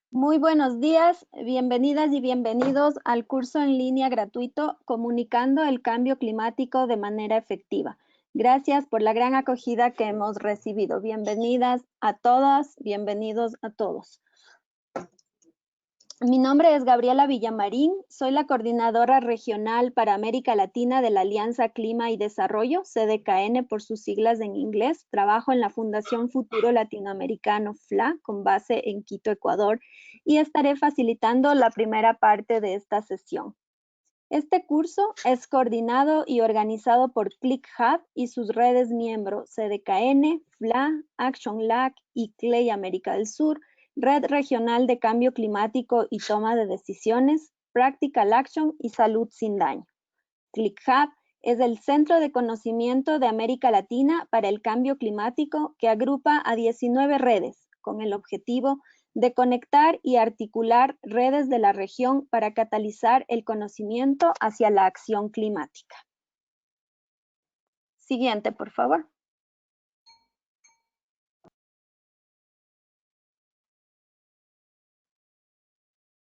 Muy buenos días, bienvenidas y bienvenidos al curso en línea gratuito Comunicando el Cambio Climático de manera efectiva. Gracias por la gran acogida que hemos recibido. Bienvenidas a todas, bienvenidos a todos. Mi nombre es Gabriela Villamarín, soy la coordinadora regional para América Latina de la Alianza Clima y Desarrollo, CDKN por sus siglas en inglés. Trabajo en la Fundación Futuro Latinoamericano, FLA, con base en Quito, Ecuador, y estaré facilitando la primera parte de esta sesión. Este curso es coordinado y organizado por ClickHub y sus redes miembros CDKN, FLA, Action Lag y CLEI América del Sur, Red Regional de Cambio Climático y Toma de Decisiones, Practical Action y Salud Sin Daño. ClickHub es el Centro de Conocimiento de América Latina para el Cambio Climático que agrupa a 19 redes con el objetivo de conectar y articular redes de la región para catalizar el conocimiento hacia la acción climática. Siguiente, por favor.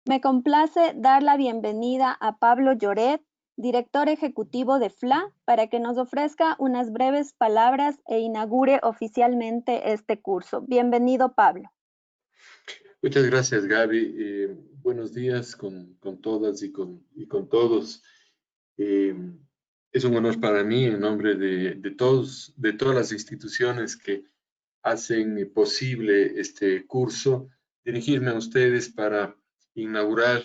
Me complace dar la bienvenida a Pablo Lloret, director ejecutivo de FLA, para que nos ofrezca unas breves palabras e inaugure oficialmente este curso. Bienvenido, Pablo. Muchas gracias, Gaby. Buenos días con todas y con todos. Es un honor para mí, en nombre de todas las instituciones que hacen posible este curso, dirigirme a ustedes para inaugurar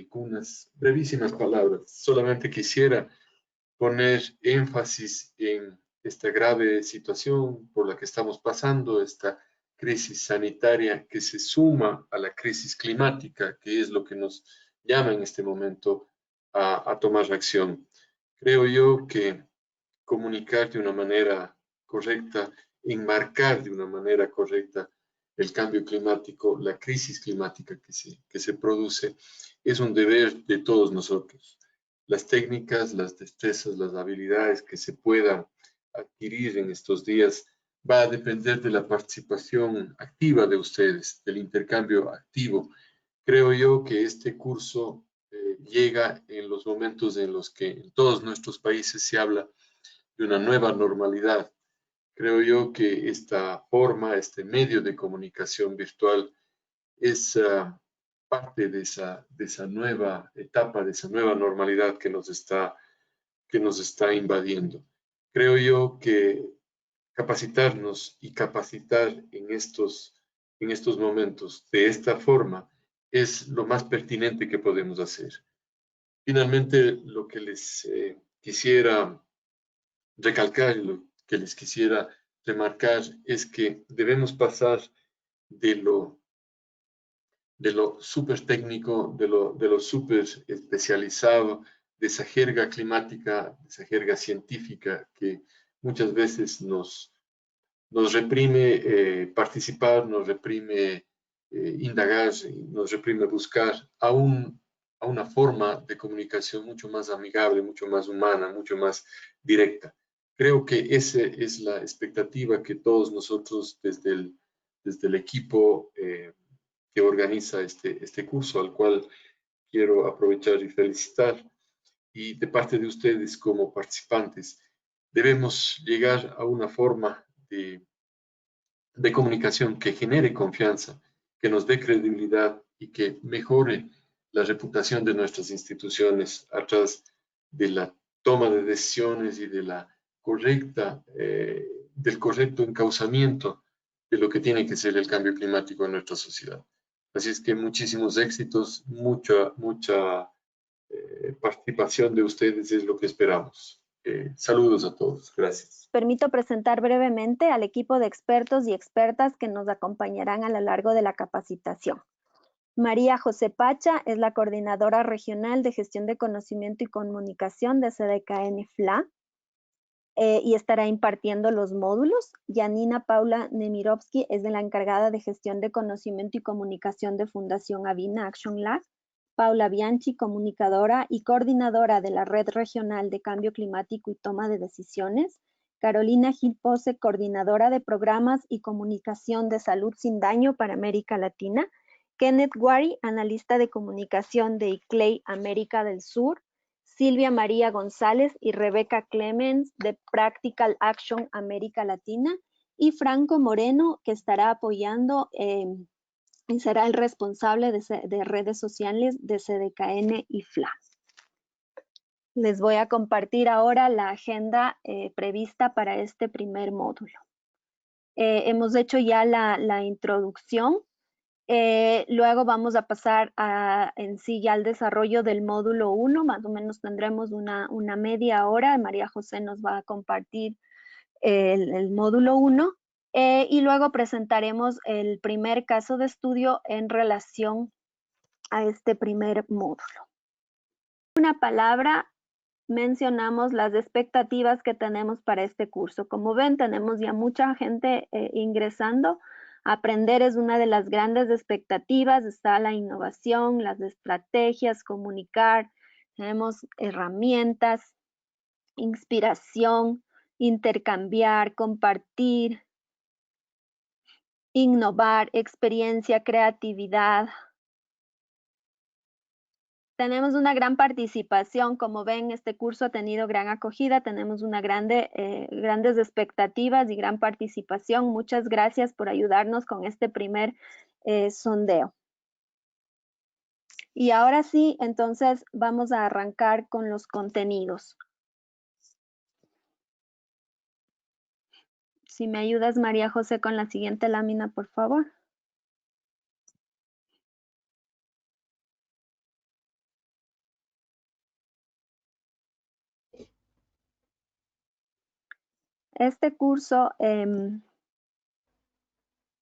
con unas brevísimas palabras. Solamente quisiera poner énfasis en esta grave situación por la que estamos pasando, esta crisis sanitaria que se suma a la crisis climática, que es lo que nos llama en este momento a tomar acción. Creo yo que comunicar de una manera correcta, enmarcar de una manera correcta el cambio climático, la crisis climática que se produce, es un deber de todos nosotros. Las técnicas, las destrezas, las habilidades que se puedan adquirir en estos días va a depender de la participación activa de ustedes, del intercambio activo. Creo yo que este curso llega en los momentos en los que en todos nuestros países se habla de una nueva normalidad. Creo yo que esta forma, este medio de comunicación virtual es parte de esa nueva etapa, de esa nueva normalidad que nos está invadiendo. Creo yo que capacitarnos y capacitar en estos momentos de esta forma es lo más pertinente que podemos hacer. Finalmente, lo que les quisiera recalcar, lo que les quisiera remarcar es que debemos pasar de lo súper técnico, de lo súper especializado, de esa jerga climática, de esa jerga científica que muchas veces nos reprime participar, nos reprime indagar, nos reprime buscar a una forma de comunicación mucho más amigable, mucho más humana, mucho más directa. Creo que esa es la expectativa que todos nosotros desde el equipo que organiza este curso, al cual quiero aprovechar y felicitar, y de parte de ustedes como participantes, debemos llegar a una forma de comunicación que genere confianza, que nos dé credibilidad y que mejore la reputación de nuestras instituciones a través de la toma de decisiones y de la del correcto encauzamiento de lo que tiene que ser el cambio climático en nuestra sociedad. Así es que muchísimos éxitos, mucha participación de ustedes es lo que esperamos. Saludos a todos. Gracias. Permito presentar brevemente al equipo de expertos y expertas que nos acompañarán a lo largo de la capacitación. María José Pacha es la coordinadora regional de gestión de conocimiento y comunicación de CDKN FLA y estará impartiendo los módulos. Yanina Paula Nemirovsky es la encargada de gestión de conocimiento y comunicación de Fundación Avina Action Lag. Paula Bianchi, comunicadora y coordinadora de la Red Regional de Cambio Climático y Toma de Decisiones. Carolina Gil Pose, coordinadora de programas y comunicación de salud sin daño para América Latina, Kenneth Wari, analista de comunicación de ICLEI América del Sur, Silvia María González y Rebeca Clemens de Practical Action América Latina, y Franco Moreno, que estará apoyando y será el responsable de redes sociales de CDKN y FLA. Les voy a compartir ahora la agenda prevista para este primer módulo. Hemos hecho ya la introducción. Luego vamos a pasar en sí ya al desarrollo del módulo 1. Más o menos tendremos una media hora. María José nos va a compartir el módulo 1. Y luego presentaremos el primer caso de estudio en relación a este primer módulo. Una palabra, mencionamos las expectativas que tenemos para este curso. Como ven, tenemos ya mucha gente ingresando. Aprender es una de las grandes expectativas. Está la innovación, las estrategias, comunicar. Tenemos herramientas, inspiración, intercambiar, compartir, innovar, experiencia, creatividad. Tenemos una gran participación, como ven, este curso ha tenido gran acogida, tenemos una grandes expectativas y gran participación. Muchas gracias por ayudarnos con este primer sondeo. Y ahora sí, entonces vamos a arrancar con los contenidos. Si me ayudas, María José, con la siguiente lámina, por favor. Este curso,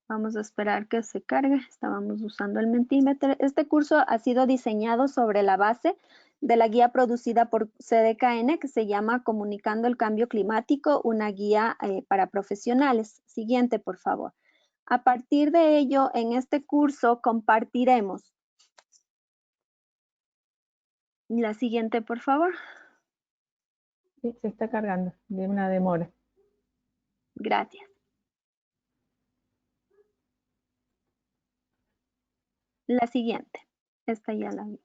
vamos a esperar que se cargue, estábamos usando el Mentimeter. Este curso ha sido diseñado sobre la base de la guía producida por CDKN que se llama Comunicando el Cambio Climático, una guía para profesionales. Siguiente, por favor. A partir de ello, en este curso compartiremos. La siguiente, por favor. Sí, se está cargando, de una demora. Gracias. La siguiente. Esta ya la vi.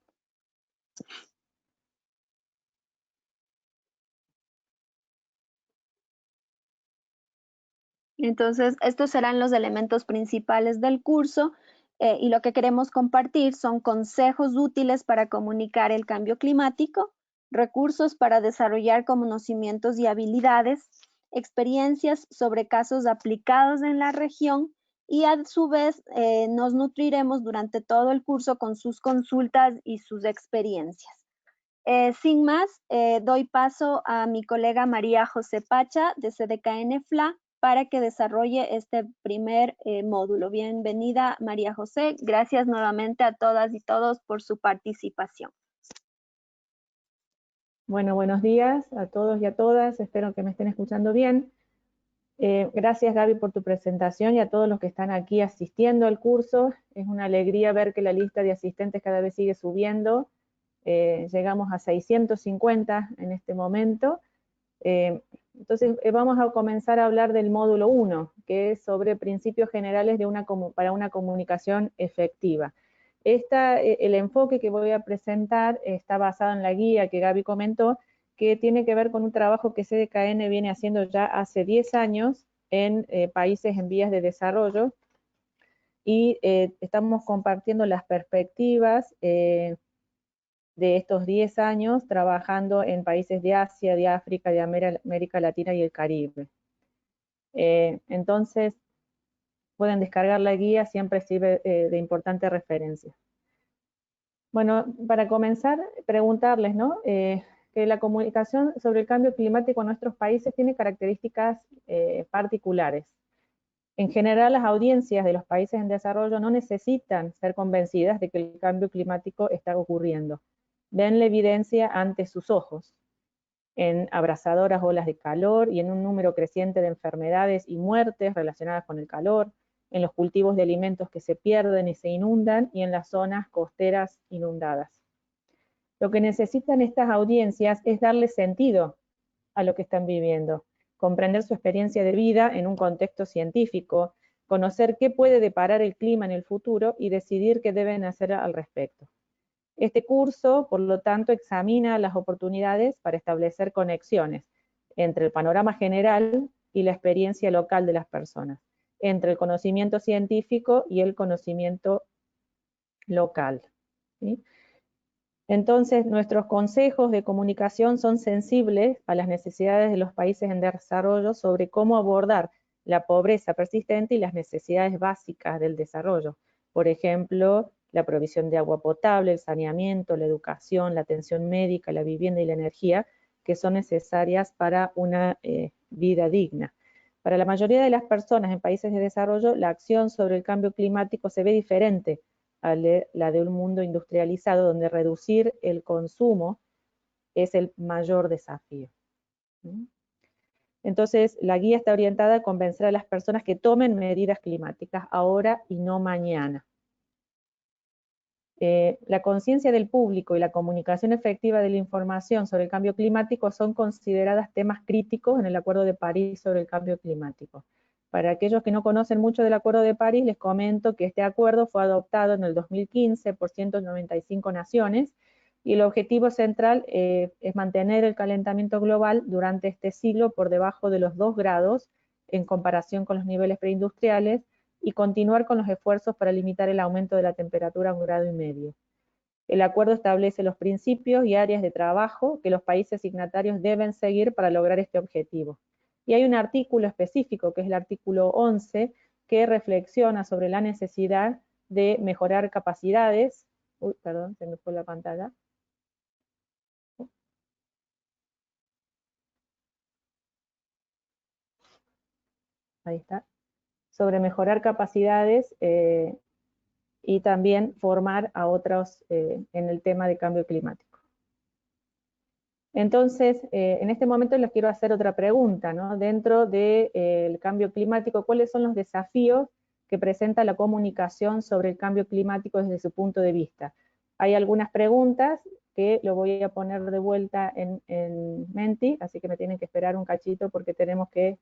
Entonces, estos serán los elementos principales del curso y lo que queremos compartir son consejos útiles para comunicar el cambio climático, recursos para desarrollar conocimientos y habilidades, experiencias sobre casos aplicados en la región y a su vez nos nutriremos durante todo el curso con sus consultas y sus experiencias. Sin más, doy paso a mi colega María José Pacha de CDKN FLA para que desarrolle este primer módulo. Bienvenida, María José. Gracias nuevamente a todas y todos por su participación. Bueno, buenos días a todos y a todas. Espero que me estén escuchando bien. Gracias, Gaby, por tu presentación y a todos los que están aquí asistiendo al curso. Es una alegría ver que la lista de asistentes cada vez sigue subiendo. Llegamos a 650 en este momento. Entonces vamos a comenzar a hablar del módulo 1, que es sobre principios generales para una comunicación efectiva. El enfoque que voy a presentar está basado en la guía que Gaby comentó, que tiene que ver con un trabajo que CDKN viene haciendo ya hace 10 años en países en vías de desarrollo, y estamos compartiendo las perspectivas de estos 10 años trabajando en países de Asia, de África, de América Latina y el Caribe. Entonces, pueden descargar la guía, siempre sirve de importante referencia. Bueno, para comenzar, preguntarles, ¿no? Que la comunicación sobre el cambio climático en nuestros países tiene características particulares. En general, las audiencias de los países en desarrollo no necesitan ser convencidas de que el cambio climático está ocurriendo. Ven la evidencia ante sus ojos, en abrasadoras olas de calor y en un número creciente de enfermedades y muertes relacionadas con el calor, en los cultivos de alimentos que se pierden y se inundan, y en las zonas costeras inundadas. Lo que necesitan estas audiencias es darle sentido a lo que están viviendo, comprender su experiencia de vida en un contexto científico, conocer qué puede deparar el clima en el futuro y decidir qué deben hacer al respecto. Este curso, por lo tanto, examina las oportunidades para establecer conexiones entre el panorama general y la experiencia local de las personas, entre el conocimiento científico y el conocimiento local, ¿sí? Entonces, nuestros consejos de comunicación son sensibles a las necesidades de los países en desarrollo sobre cómo abordar la pobreza persistente y las necesidades básicas del desarrollo. Por ejemplo, la provisión de agua potable, el saneamiento, la educación, la atención médica, la vivienda y la energía, que son necesarias para una vida digna. Para la mayoría de las personas en países de desarrollo, la acción sobre el cambio climático se ve diferente a la de un mundo industrializado, donde reducir el consumo es el mayor desafío. Entonces, la guía está orientada a convencer a las personas que tomen medidas climáticas ahora y no mañana. La conciencia del público y la comunicación efectiva de la información sobre el cambio climático son consideradas temas críticos en el Acuerdo de París sobre el cambio climático. Para aquellos que no conocen mucho del Acuerdo de París, les comento que este acuerdo fue adoptado en el 2015 por 195 naciones y el objetivo central es mantener el calentamiento global durante este siglo por debajo de los 2 grados en comparación con los niveles preindustriales y continuar con los esfuerzos para limitar el aumento de la temperatura a 1,5 grados. El acuerdo establece los principios y áreas de trabajo que los países signatarios deben seguir para lograr este objetivo. Y hay un artículo específico, que es el artículo 11, que reflexiona sobre la necesidad de mejorar capacidades. Uy, perdón, se me fue la pantalla. Ahí está. Sobre mejorar capacidades y también formar a otros en el tema de cambio climático. Entonces, en este momento les quiero hacer otra pregunta, ¿no? Dentro del cambio climático, ¿cuáles son los desafíos que presenta la comunicación sobre el cambio climático desde su punto de vista? Hay algunas preguntas que lo voy a poner de vuelta en Menti, así que me tienen que esperar un cachito porque tenemos que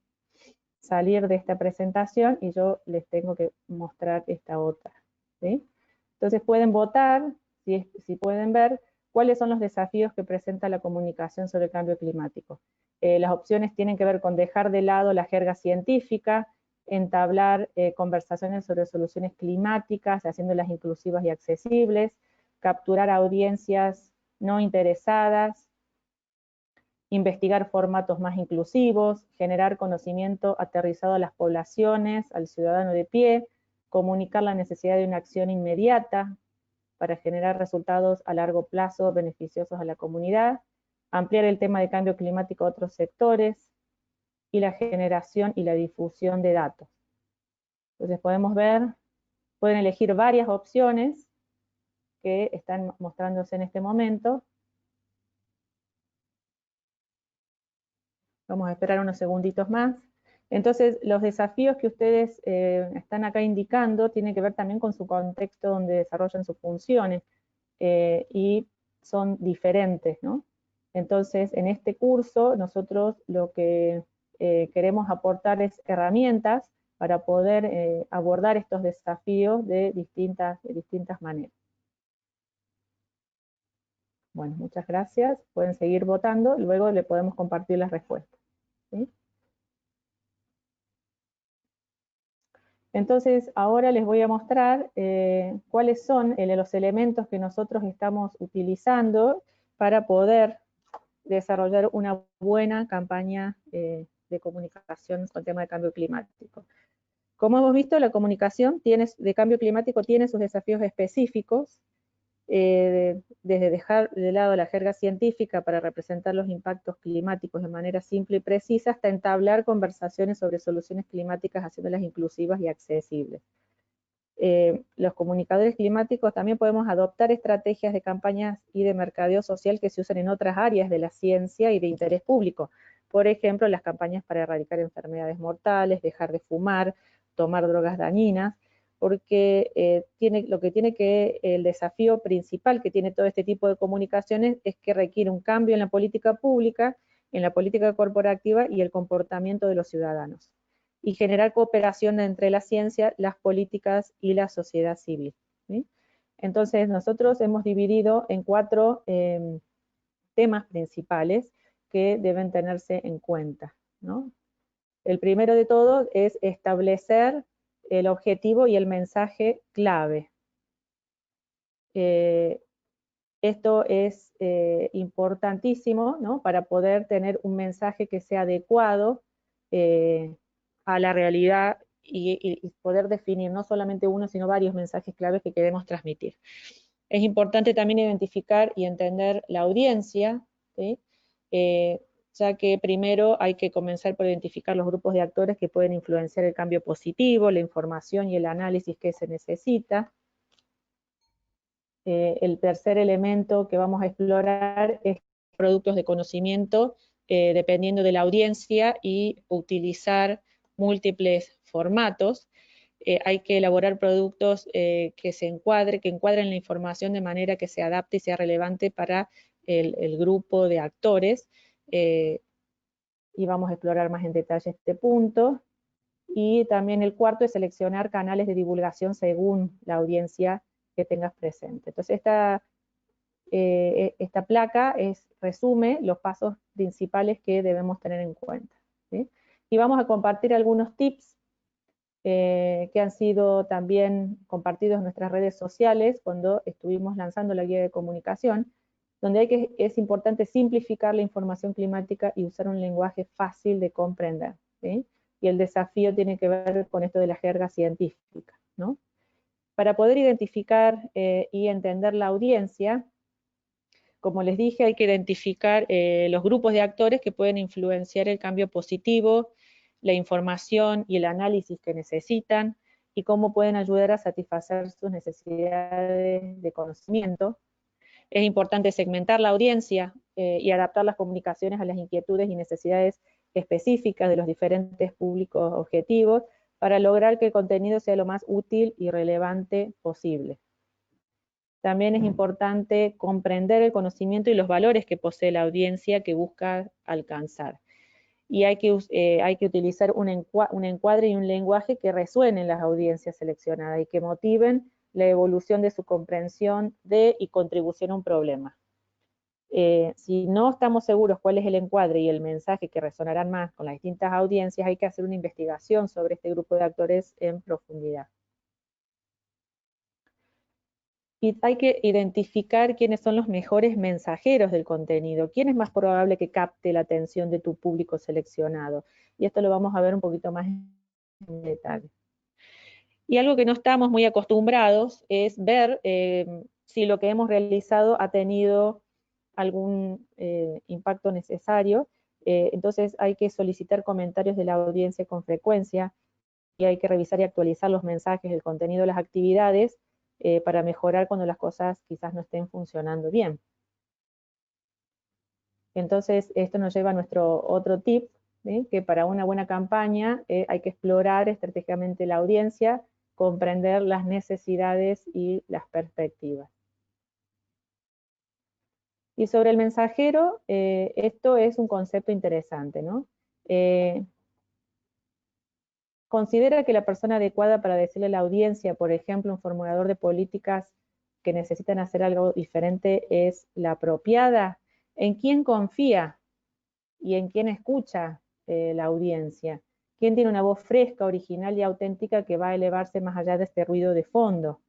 salir de esta presentación y yo les tengo que mostrar esta otra, ¿sí? Entonces pueden votar, si pueden ver, cuáles son los desafíos que presenta la comunicación sobre el cambio climático. Las opciones tienen que ver con dejar de lado la jerga científica, entablar conversaciones sobre soluciones climáticas, haciéndolas inclusivas y accesibles, capturar audiencias no interesadas, investigar formatos más inclusivos, generar conocimiento aterrizado a las poblaciones, al ciudadano de pie, comunicar la necesidad de una acción inmediata para generar resultados a largo plazo beneficiosos a la comunidad, ampliar el tema de cambio climático a otros sectores y la generación y la difusión de datos. Entonces podemos ver, pueden elegir varias opciones que están mostrándose en este momento. Vamos a esperar unos segunditos más. Entonces, los desafíos que ustedes están acá indicando tienen que ver también con su contexto donde desarrollan sus funciones y son diferentes, ¿no? Entonces, en este curso, nosotros lo que queremos aportar es herramientas para poder abordar estos desafíos de distintas maneras. Bueno, muchas gracias. Pueden seguir votando, luego le podemos compartir las respuestas, ¿sí? Entonces, ahora les voy a mostrar cuáles son los elementos que nosotros estamos utilizando para poder desarrollar una buena campaña de comunicación con el tema de cambio climático. Como hemos visto, la comunicación de cambio climático tiene sus desafíos específicos, desde dejar de lado la jerga científica para representar los impactos climáticos de manera simple y precisa, hasta entablar conversaciones sobre soluciones climáticas, haciéndolas inclusivas y accesibles. Los comunicadores climáticos también podemos adoptar estrategias de campañas y de mercadeo social que se usan en otras áreas de la ciencia y de interés público. Por ejemplo, las campañas para erradicar enfermedades mortales, dejar de fumar, tomar drogas dañinas, porque el desafío principal que tiene todo este tipo de comunicaciones es que requiere un cambio en la política pública en la política corporativa y el comportamiento de los ciudadanos, y generar cooperación entre la ciencia, las políticas y la sociedad civil, ¿sí? Entonces, nosotros hemos dividido en 4 temas principales que deben tenerse en cuenta, ¿no? El primero de todos es establecer el objetivo y el mensaje clave. Esto es importantísimo, ¿no? Para poder tener un mensaje que sea adecuado a la realidad y poder definir no solamente uno, sino varios mensajes claves que queremos transmitir. Es importante también identificar y entender la audiencia, ¿sí? Ya que primero hay que comenzar por identificar los grupos de actores que pueden influenciar el cambio positivo, la información y el análisis que se necesita. El tercer elemento que vamos a explorar es productos de conocimiento, dependiendo de la audiencia, y utilizar múltiples formatos. Hay que elaborar productos que encuadren la información de manera que se adapte y sea relevante para el grupo de actores. Y vamos a explorar más en detalle este punto. Y también el cuarto es seleccionar canales de divulgación según la audiencia que tengas presente. Entonces, esta placa resume los pasos principales que debemos tener en cuenta, ¿sí? Y vamos a compartir algunos tips que han sido también compartidos en nuestras redes sociales cuando estuvimos lanzando la guía de comunicación, donde es importante simplificar la información climática y usar un lenguaje fácil de comprender, ¿sí? Y el desafío tiene que ver con esto de la jerga científica, ¿no? Para poder identificar y entender la audiencia, como les dije, hay que identificar los grupos de actores que pueden influenciar el cambio positivo, la información y el análisis que necesitan, y cómo pueden ayudar a satisfacer sus necesidades de conocimiento. Es importante segmentar la audiencia y adaptar las comunicaciones a las inquietudes y necesidades específicas de los diferentes públicos objetivos para lograr que el contenido sea lo más útil y relevante posible. También es importante comprender el conocimiento y los valores que posee la audiencia que busca alcanzar. Y hay que utilizar un encuadre y un lenguaje que resuene en las audiencias seleccionadas y que motiven la evolución de su comprensión de y contribución a un problema. Si no estamos seguros cuál es el encuadre y el mensaje que resonarán más con las distintas audiencias, hay que hacer una investigación sobre este grupo de actores en profundidad. Y hay que identificar quiénes son los mejores mensajeros del contenido, quién es más probable que capte la atención de tu público seleccionado. Y esto lo vamos a ver un poquito más en detalle. Y algo que no estamos muy acostumbrados es ver si lo que hemos realizado ha tenido algún impacto necesario. Entonces hay que solicitar comentarios de la audiencia con frecuencia y hay que revisar y actualizar los mensajes, el contenido de las actividades para mejorar cuando las cosas quizás no estén funcionando bien. Entonces, esto nos lleva a nuestro otro tip, ¿sí? Que para una buena campaña hay que explorar estratégicamente la audiencia, comprender las necesidades y las perspectivas. Y sobre el mensajero, esto es un concepto interesante, ¿no? Considera que la persona adecuada para decirle a la audiencia, por ejemplo, un formulador de políticas que necesitan hacer algo diferente, es la apropiada. ¿En quién confía y en quién escucha la audiencia? ¿Quién tiene una voz fresca, original y auténtica que va a elevarse más allá de este ruido de fondo?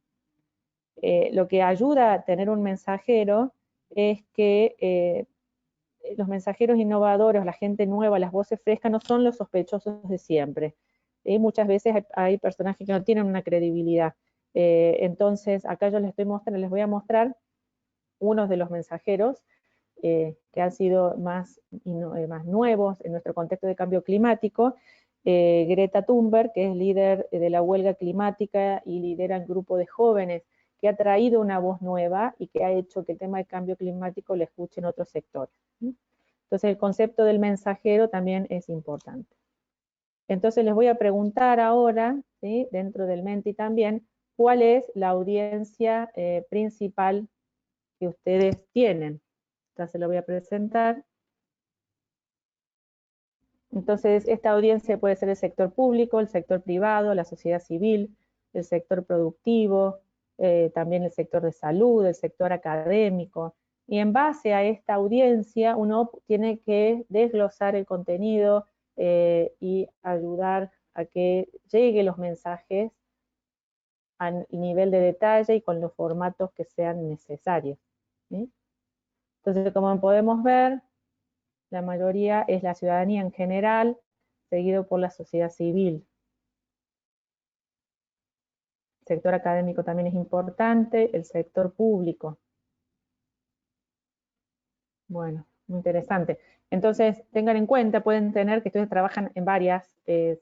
Lo que ayuda a tener un mensajero es que los mensajeros innovadores, la gente nueva, las voces frescas no son los sospechosos de siempre. Muchas veces hay personajes que no tienen una credibilidad. Entonces, acá yo les voy a mostrar unos de los mensajeros que han sido más nuevos en nuestro contexto de cambio climático. Greta Thunberg, que es líder de la huelga climática y lidera el grupo de jóvenes, que ha traído una voz nueva y que ha hecho que el tema del cambio climático lo escuchen otros sectores. Entonces, el concepto del mensajero también es importante. Entonces, les voy a preguntar ahora, ¿sí? Dentro del Menti también, ¿cuál es la audiencia principal que ustedes tienen? Entonces, lo voy a presentar. Entonces, esta audiencia puede ser el sector público, el sector privado, la sociedad civil, el sector productivo, también el sector de salud, el sector académico. Y en base a esta audiencia, uno tiene que desglosar el contenido y ayudar a que lleguen los mensajes a nivel de detalle y con los formatos que sean necesarios, ¿sí? Entonces, como podemos ver, la mayoría es la ciudadanía en general, seguido por la sociedad civil. El sector académico también es importante, el sector público. Bueno, muy interesante. Entonces, tengan en cuenta, pueden tener que ustedes trabajan en varios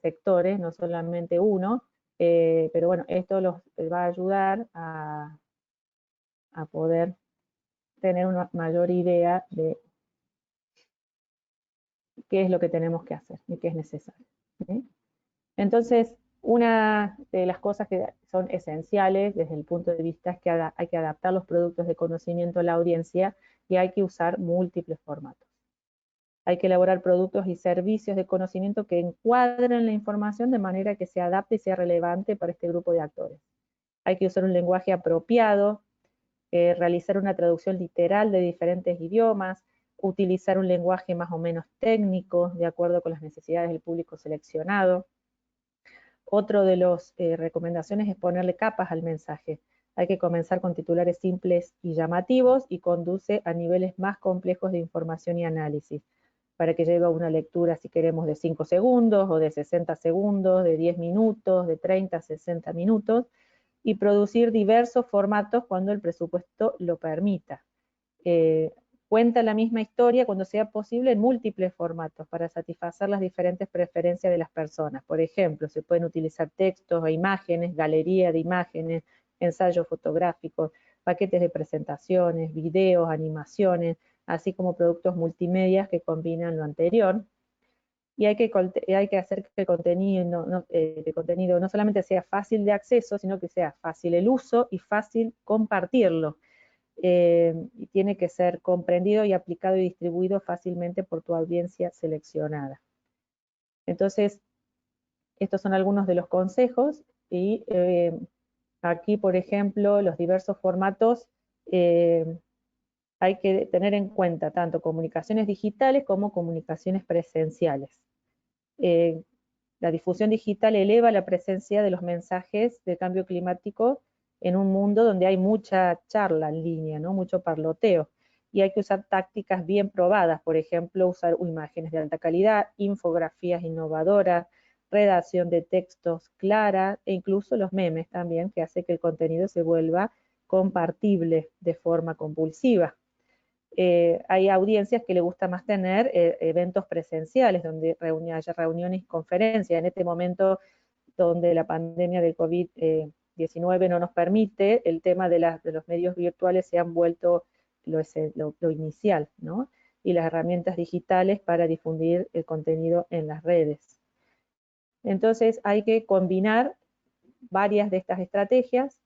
sectores, no solamente uno, pero bueno, esto los va a ayudar a poder tener una mayor idea de qué es lo que tenemos que hacer y qué es necesario, ¿sí? Entonces, una de las cosas que son esenciales desde el punto de vista es que hay que adaptar los productos de conocimiento a la audiencia y hay que usar múltiples formatos. Hay que elaborar productos y servicios de conocimiento que encuadren la información de manera que se adapte y sea relevante para este grupo de actores. Hay que usar un lenguaje apropiado, realizar una traducción literal de diferentes idiomas, utilizar un lenguaje más o menos técnico de acuerdo con las necesidades del público seleccionado. Otro de las recomendaciones es ponerle capas al mensaje. Hay que comenzar con titulares simples y llamativos y conduce a niveles más complejos de información y análisis, para que lleve a una lectura, si queremos, de 5 segundos o de 60 segundos, de 10 minutos, de 30 a 60 minutos, y producir diversos formatos cuando el presupuesto lo permita. Cuenta la misma historia cuando sea posible en múltiples formatos para satisfacer las diferentes preferencias de las personas. Por ejemplo, se pueden utilizar textos o imágenes, galería de imágenes, ensayos fotográficos, paquetes de presentaciones, videos, animaciones, así como productos multimedia que combinan lo anterior. Y hay que hacer que el contenido no solamente sea fácil de acceso, sino que sea fácil el uso y fácil compartirlo. Y tiene que ser comprendido y aplicado y distribuido fácilmente por tu audiencia seleccionada. Entonces, estos son algunos de los consejos y aquí, por ejemplo, los diversos formatos hay que tener en cuenta tanto comunicaciones digitales como comunicaciones presenciales. La difusión digital eleva la presencia de los mensajes de cambio climático en un mundo donde hay mucha charla en línea, ¿no? Mucho parloteo. Y hay que usar tácticas bien probadas, por ejemplo, usar imágenes de alta calidad, infografías innovadoras, redacción de textos clara e incluso los memes también, que hace que el contenido se vuelva compartible de forma compulsiva. Hay audiencias que le gusta más tener eventos presenciales, donde haya reuniones y conferencias. En este momento, donde la pandemia del COVID-19 no nos permite, el tema de los medios virtuales se han vuelto lo inicial, ¿no? Y las herramientas digitales para difundir el contenido en las redes. Entonces, hay que combinar varias de estas estrategias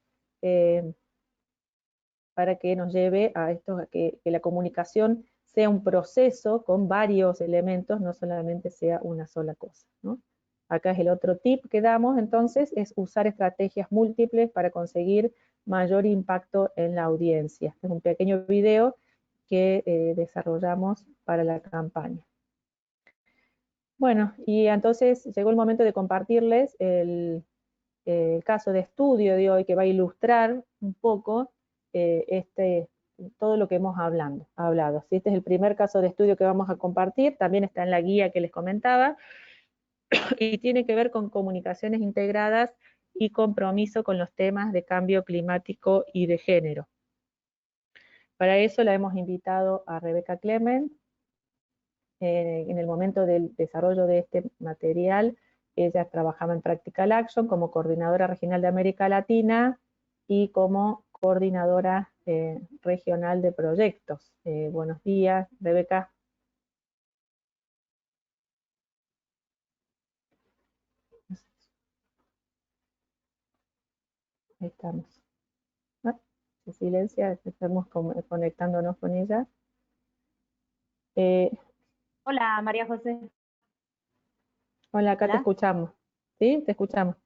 para que nos lleve a esto, a que la comunicación sea un proceso con varios elementos, no solamente sea una sola cosa, ¿no? Acá es el otro tip que damos, entonces, es usar estrategias múltiples para conseguir mayor impacto en la audiencia. Este es un pequeño video que desarrollamos para la campaña. Bueno, y entonces llegó el momento de compartirles el caso de estudio de hoy que va a ilustrar un poco todo lo que hemos hablado. Si este es el primer caso de estudio que vamos a compartir, también está en la guía que les comentaba, y tiene que ver con comunicaciones integradas y compromiso con los temas de cambio climático y de género. Para eso la hemos invitado a Rebeca Clement. En el momento del desarrollo de este material, ella trabajaba en Practical Action como coordinadora regional de América Latina y como coordinadora regional de proyectos. Buenos días, Rebeca. Ahí estamos. ¿Ah? Se silencia, estamos conectándonos con ella. Hola, María José. Hola, acá te ¿Hola? escuchamos. ¿Sí? Te escuchamos.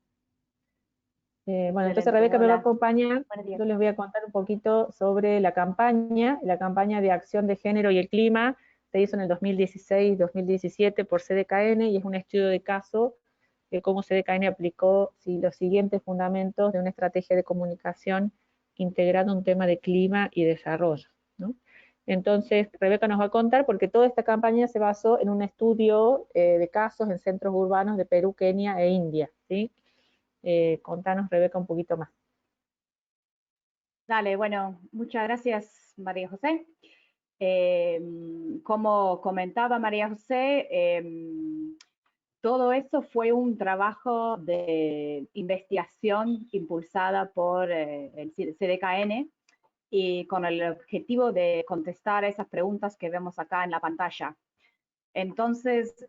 Bueno, entonces Excelente, Rebeca me va a hola. acompañar. Buenos días. Yo les voy a contar un poquito sobre la campaña de acción de género y el clima. Se hizo en el 2016-2017 por CDKN y es un estudio de caso de cómo CDKN aplicó los siguientes fundamentos de una estrategia de comunicación integrando un tema de clima y desarrollo, ¿no? Entonces, Rebeca nos va a contar porque toda esta campaña se basó en un estudio de casos en centros urbanos de Perú, Kenia e India, ¿sí? Contanos, Rebeca, un poquito más. Dale, bueno, muchas gracias, María José. Como comentaba María José, todo eso fue un trabajo de investigación impulsada por el CDKN y con el objetivo de contestar a esas preguntas que vemos acá en la pantalla. Entonces,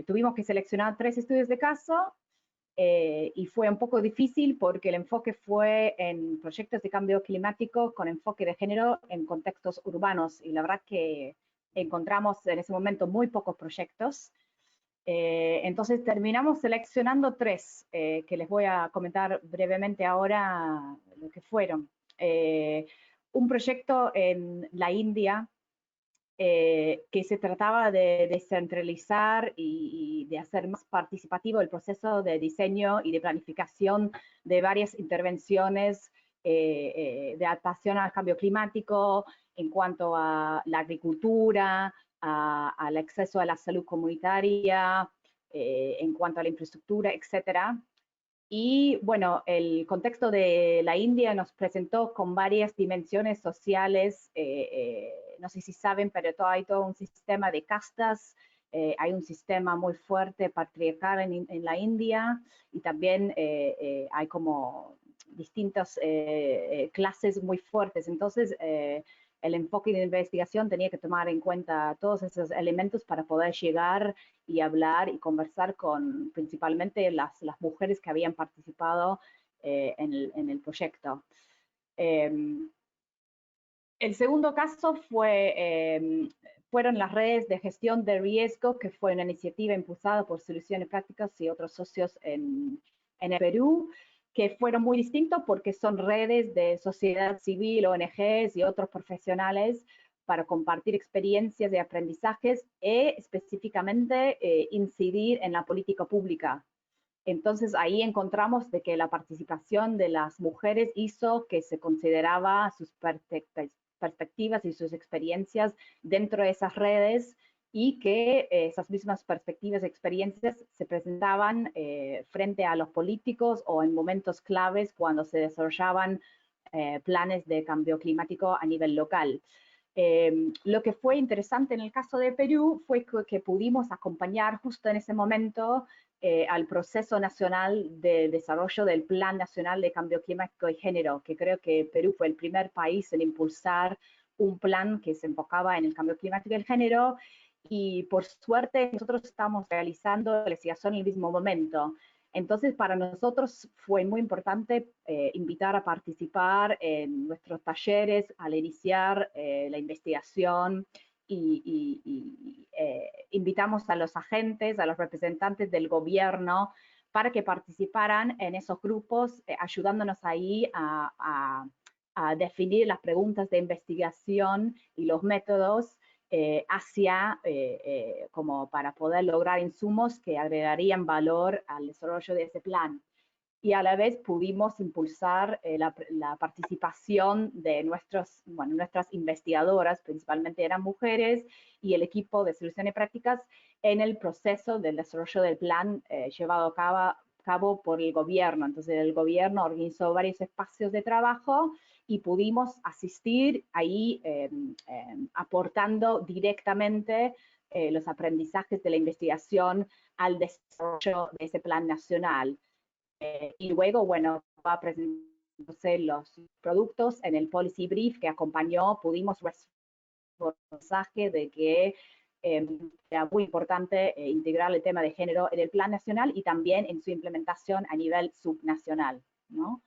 tuvimos que seleccionar 3 estudios de caso y fue un poco difícil porque el enfoque fue en proyectos de cambio climático con enfoque de género en contextos urbanos y la verdad que encontramos en ese momento muy pocos proyectos. Entonces terminamos seleccionando 3 que les voy a comentar brevemente ahora lo que fueron. Un proyecto en la India que se trataba de descentralizar y de hacer más participativo el proceso de diseño y de planificación de varias intervenciones de adaptación al cambio climático en cuanto a la agricultura, al acceso a la salud comunitaria, en cuanto a la infraestructura, etcétera. Y bueno, el contexto de la India nos presentó con varias dimensiones sociales. No sé si saben, pero hay todo un sistema de castas. Hay un sistema muy fuerte patriarcal en la India y también hay como distintas clases muy fuertes. Entonces, el enfoque de investigación tenía que tomar en cuenta todos esos elementos para poder llegar y hablar y conversar con principalmente las mujeres que habían participado en el proyecto. El segundo caso fueron las redes de gestión de riesgo, que fue una iniciativa impulsada por Soluciones Prácticas y otros socios en el Perú, que fueron muy distintos porque son redes de sociedad civil, ONGs y otros profesionales para compartir experiencias y aprendizajes e específicamente incidir en la política pública. Entonces ahí encontramos de que la participación de las mujeres hizo que se consideraba sus perspectivas y sus experiencias dentro de esas redes y que esas mismas perspectivas y experiencias se presentaban frente a los políticos o en momentos claves cuando se desarrollaban planes de cambio climático a nivel local. Lo que fue interesante en el caso de Perú fue que pudimos acompañar justo en ese momento al proceso nacional de desarrollo del Plan Nacional de Cambio Climático y Género, que creo que Perú fue el primer país en impulsar un plan que se enfocaba en el cambio climático y el género, y por suerte nosotros estamos realizando la investigación en el mismo momento. Entonces, para nosotros fue muy importante invitar a participar en nuestros talleres al iniciar la investigación y invitamos a los agentes, a los representantes del gobierno para que participaran en esos grupos, ayudándonos ahí a definir las preguntas de investigación y los métodos como para poder lograr insumos que agregarían valor al desarrollo de ese plan. Y a la vez pudimos impulsar la participación de nuestras investigadoras, principalmente eran mujeres, y el equipo de soluciones prácticas en el proceso del desarrollo del plan llevado a cabo por el gobierno. Entonces el gobierno organizó varios espacios de trabajo y pudimos asistir ahí aportando directamente los aprendizajes de la investigación al desarrollo de ese plan nacional. Y luego, bueno, va a presentarse los productos en el policy brief que acompañó, pudimos recibir el mensaje de que era muy importante integrar el tema de género en el plan nacional y también en su implementación a nivel subnacional, ¿no?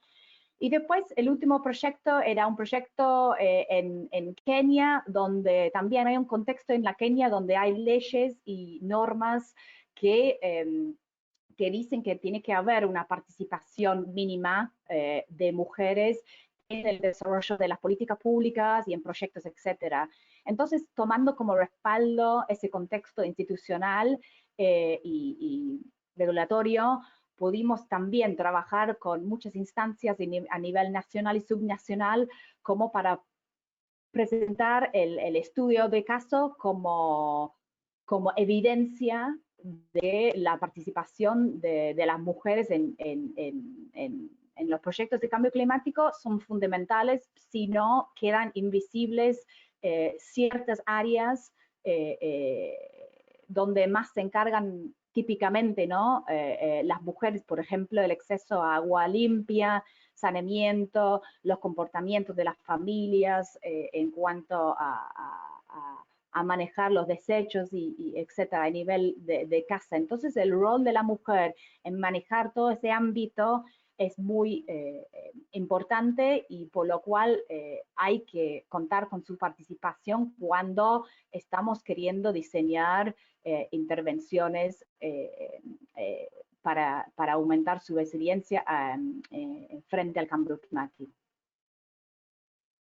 Y después el último proyecto era un proyecto en Kenia, donde también hay un contexto en la Kenia donde hay leyes y normas que dicen que tiene que haber una participación mínima de mujeres en el desarrollo de las políticas públicas y en proyectos, etcétera. Entonces, tomando como respaldo ese contexto institucional y regulatorio, pudimos también trabajar con muchas instancias a nivel nacional y subnacional como para presentar el estudio de caso como evidencia de la participación de las mujeres en los proyectos de cambio climático son fundamentales, si no quedan invisibles ciertas áreas donde más se encargan típicamente, ¿no? Las mujeres, por ejemplo, el acceso a agua limpia, saneamiento, los comportamientos de las familias en cuanto a manejar los desechos y etcétera, a nivel de casa. Entonces, el rol de la mujer en manejar todo ese ámbito es muy importante y por lo cual hay que contar con su participación cuando estamos queriendo diseñar intervenciones para aumentar su resiliencia frente al cambio climático.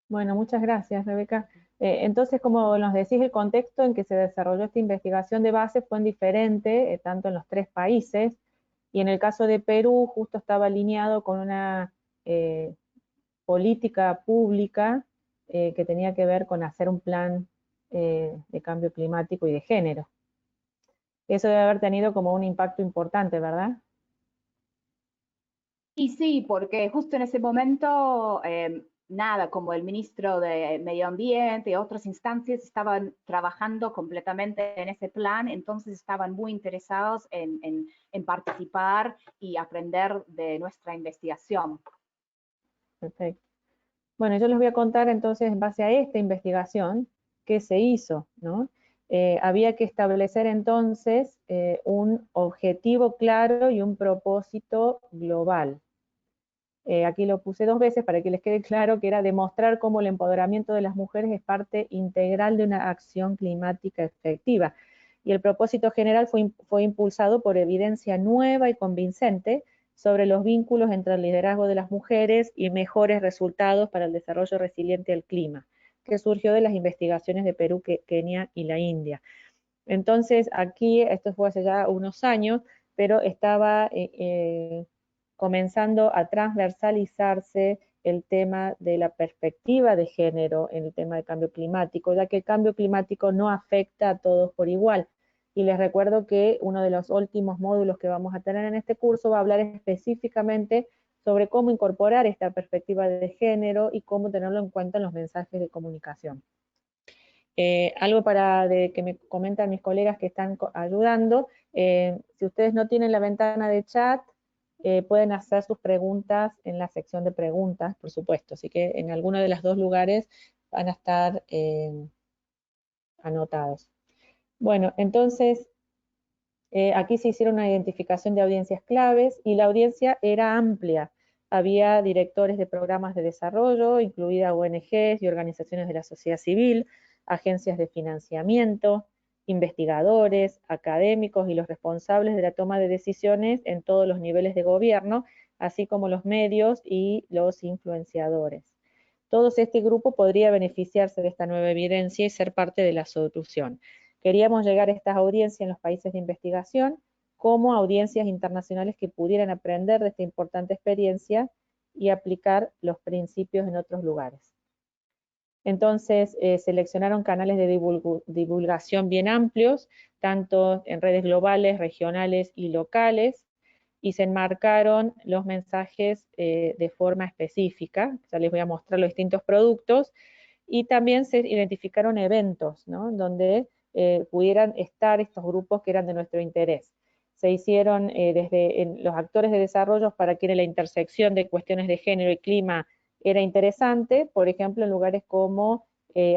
Bueno, muchas gracias, Rebeca. Entonces, como nos decís, el contexto en que se desarrolló esta investigación de base fue diferente, tanto en los 3 países, y en el caso de Perú justo estaba alineado con una política pública que tenía que ver con hacer un plan de cambio climático y de género. Eso debe haber tenido como un impacto importante, ¿verdad? Y sí, porque justo en ese momento, nada, como el ministro de Medio Ambiente y otras instancias estaban trabajando completamente en ese plan, entonces estaban muy interesados en participar y aprender de nuestra investigación. Perfecto. Bueno, yo les voy a contar entonces en base a esta investigación qué se hizo, ¿no? Había que establecer entonces un objetivo claro y un propósito global. Aquí lo puse 2 veces para que les quede claro que era demostrar cómo el empoderamiento de las mujeres es parte integral de una acción climática efectiva. Y el propósito general fue impulsado por evidencia nueva y convincente sobre los vínculos entre el liderazgo de las mujeres y mejores resultados para el desarrollo resiliente del clima, que surgió de las investigaciones de Perú, Kenia y la India. Entonces, aquí, esto fue hace ya unos años, pero estaba comenzando a transversalizarse el tema de la perspectiva de género en el tema del cambio climático, ya que el cambio climático no afecta a todos por igual. Y les recuerdo que uno de los últimos módulos que vamos a tener en este curso va a hablar específicamente sobre cómo incorporar esta perspectiva de género y cómo tenerlo en cuenta en los mensajes de comunicación. Algo que me comentan mis colegas que están ayudando, si ustedes no tienen la ventana de chat, pueden hacer sus preguntas en la sección de preguntas, por supuesto, así que en alguno de los 2 lugares van a estar anotados. Bueno, entonces, aquí se hicieron una identificación de audiencias claves y la audiencia era amplia. Había directores de programas de desarrollo, incluidas ONGs y organizaciones de la sociedad civil, agencias de financiamiento, investigadores, académicos y los responsables de la toma de decisiones en todos los niveles de gobierno, así como los medios y los influenciadores. Todo este grupo podría beneficiarse de esta nueva evidencia y ser parte de la solución. Queríamos llegar a estas audiencias en los países de investigación como audiencias internacionales que pudieran aprender de esta importante experiencia y aplicar los principios en otros lugares. Entonces, seleccionaron canales de divulgación bien amplios, tanto en redes globales, regionales y locales, y se enmarcaron los mensajes de forma específica. Ya les voy a mostrar los distintos productos, y también se identificaron eventos, ¿no?, donde pudieran estar estos grupos que eran de nuestro interés. Se hicieron desde los actores de desarrollo para quienes la intersección de cuestiones de género y clima era interesante, por ejemplo, en lugares como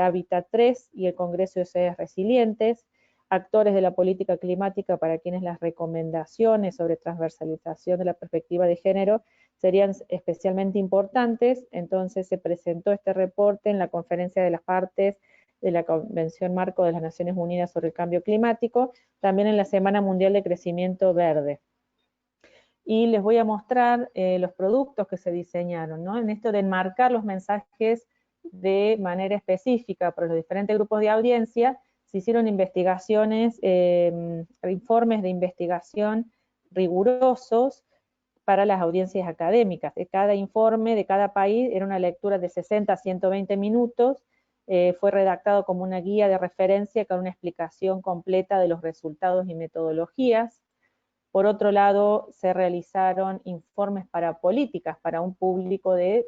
Hábitat 3 y el Congreso de Ciudades Resilientes, actores de la política climática para quienes las recomendaciones sobre transversalización de la perspectiva de género serían especialmente importantes. Entonces se presentó este reporte en la conferencia de las partes de la Convención Marco de las Naciones Unidas sobre el Cambio Climático, también en la Semana Mundial de Crecimiento Verde. Y les voy a mostrar los productos que se diseñaron, ¿no? En esto de enmarcar los mensajes de manera específica para los diferentes grupos de audiencia, se hicieron investigaciones, informes de investigación rigurosos para las audiencias académicas. Cada informe de cada país era una lectura de 60 a 120 minutos, fue redactado como una guía de referencia con una explicación completa de los resultados y metodologías. Por otro lado, se realizaron informes para políticas, para un público de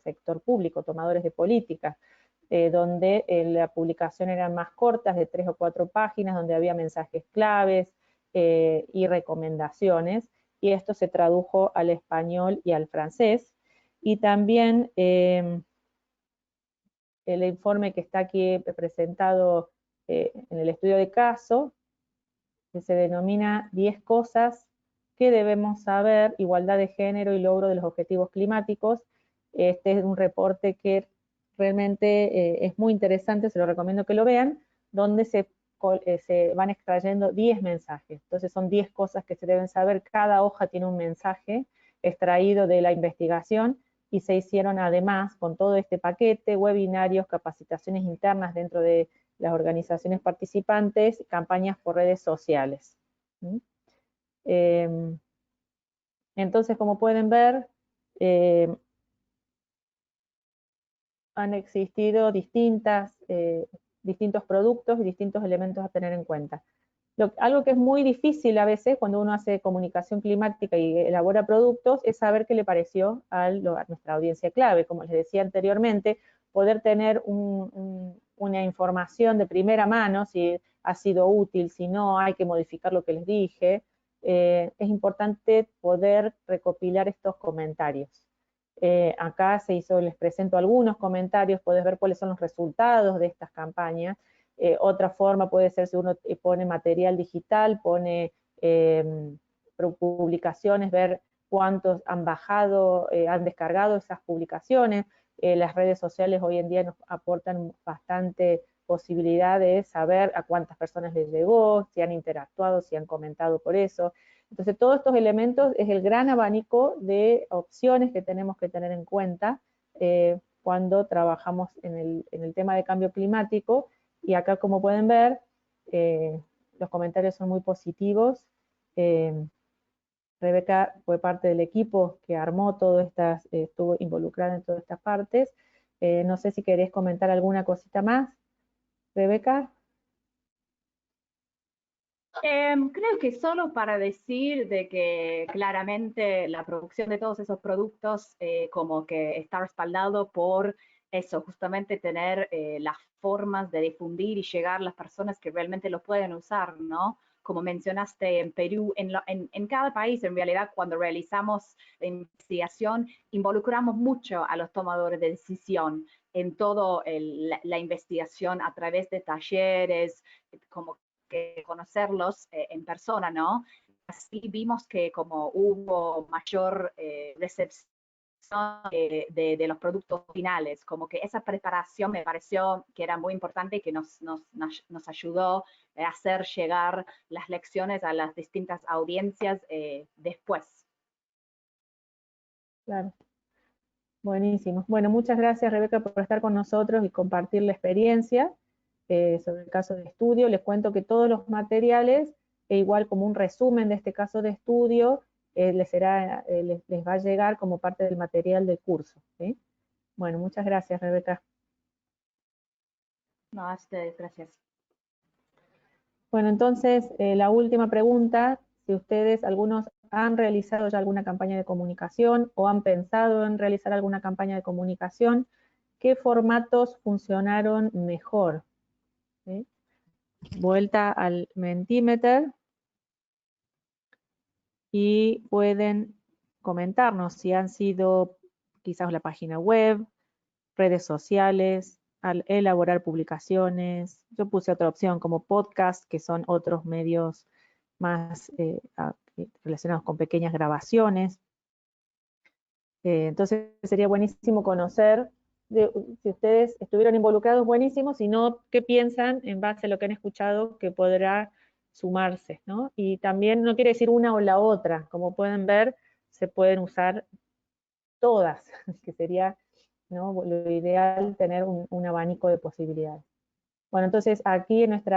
sector público, tomadores de políticas, donde la publicación eran más cortas, de 3 o 4 páginas, donde había mensajes claves y recomendaciones, y esto se tradujo al español y al francés. Y también el informe que está aquí presentado en el estudio de caso, que se denomina 10 cosas que debemos saber, igualdad de género y logro de los objetivos climáticos. Este es un reporte que realmente es muy interesante, se lo recomiendo que lo vean, donde se van extrayendo 10 mensajes. Entonces son 10 cosas que se deben saber, cada hoja tiene un mensaje extraído de la investigación, y se hicieron además, con todo este paquete, webinarios, capacitaciones internas dentro de las organizaciones participantes, campañas por redes sociales. Entonces, como pueden ver, han existido distintos productos y distintos elementos a tener en cuenta. Algo que es muy difícil a veces cuando uno hace comunicación climática y elabora productos es saber qué le pareció a nuestra audiencia clave. Como les decía anteriormente, poder tener una información de primera mano, si ha sido útil, si no, hay que modificar lo que les dije. Es importante poder recopilar estos comentarios. Acá les presento algunos comentarios, puedes ver cuáles son los resultados de estas campañas. Otra forma puede ser si uno pone material digital, pone publicaciones, ver cuántos han bajado, han descargado esas publicaciones. Las redes sociales hoy en día nos aportan bastante posibilidad de saber a cuántas personas les llegó, si han interactuado, si han comentado por eso. Entonces, todos estos elementos es el gran abanico de opciones que tenemos que tener en cuenta cuando trabajamos en el tema de cambio climático. Y acá, como pueden ver, los comentarios son muy positivos. Rebeca fue parte del equipo que armó todas estas, estuvo involucrada en todas estas partes. No sé si querés comentar alguna cosita más, Rebeca. Creo que solo para decir de que claramente la producción de todos esos productos como que está respaldado por eso, justamente tener las formas de difundir y llegar a las personas que realmente lo pueden usar, ¿no? Como mencionaste en Perú, en cada país en realidad cuando realizamos la investigación involucramos mucho a los tomadores de decisión en toda la investigación a través de talleres, como que conocerlos en persona, ¿no? Así vimos que como hubo mayor recepción de los productos finales, como que esa preparación me pareció que era muy importante y que nos ayudó a hacer llegar las lecciones a las distintas audiencias después. Claro. Buenísimo. Bueno, muchas gracias, Rebeca, por estar con nosotros y compartir la experiencia sobre el caso de estudio. Les cuento que todos los materiales, igual como un resumen de este caso de estudio, les va a llegar como parte del material del curso, ¿sí? Bueno, muchas gracias, Rebeca. No, a ustedes, gracias. Bueno, entonces, la última pregunta, si ustedes, algunos han realizado ya alguna campaña de comunicación o han pensado en realizar alguna campaña de comunicación, ¿qué formatos funcionaron mejor? ¿Sí? Vuelta al Mentimeter y pueden comentarnos si han sido quizás la página web, redes sociales, al elaborar publicaciones. Yo puse otra opción como podcast, que son otros medios más relacionados con pequeñas grabaciones. Entonces sería buenísimo conocer si ustedes estuvieron involucrados, buenísimo, si no, ¿qué piensan en base a lo que han escuchado que podrá sumarse, ¿no? Y también no quiere decir una o la otra, como pueden ver, se pueden usar todas, que sería, ¿no?, lo ideal tener un abanico de posibilidades. Bueno, entonces aquí en nuestro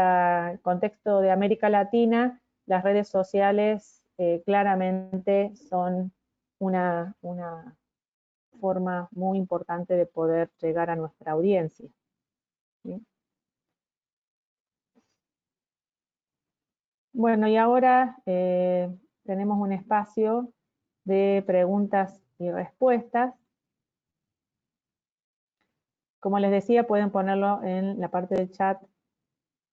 contexto de América Latina, las redes sociales claramente son una forma muy importante de poder llegar a nuestra audiencia, ¿sí? Bueno, y ahora tenemos un espacio de preguntas y respuestas. Como les decía, pueden ponerlo en la parte del chat,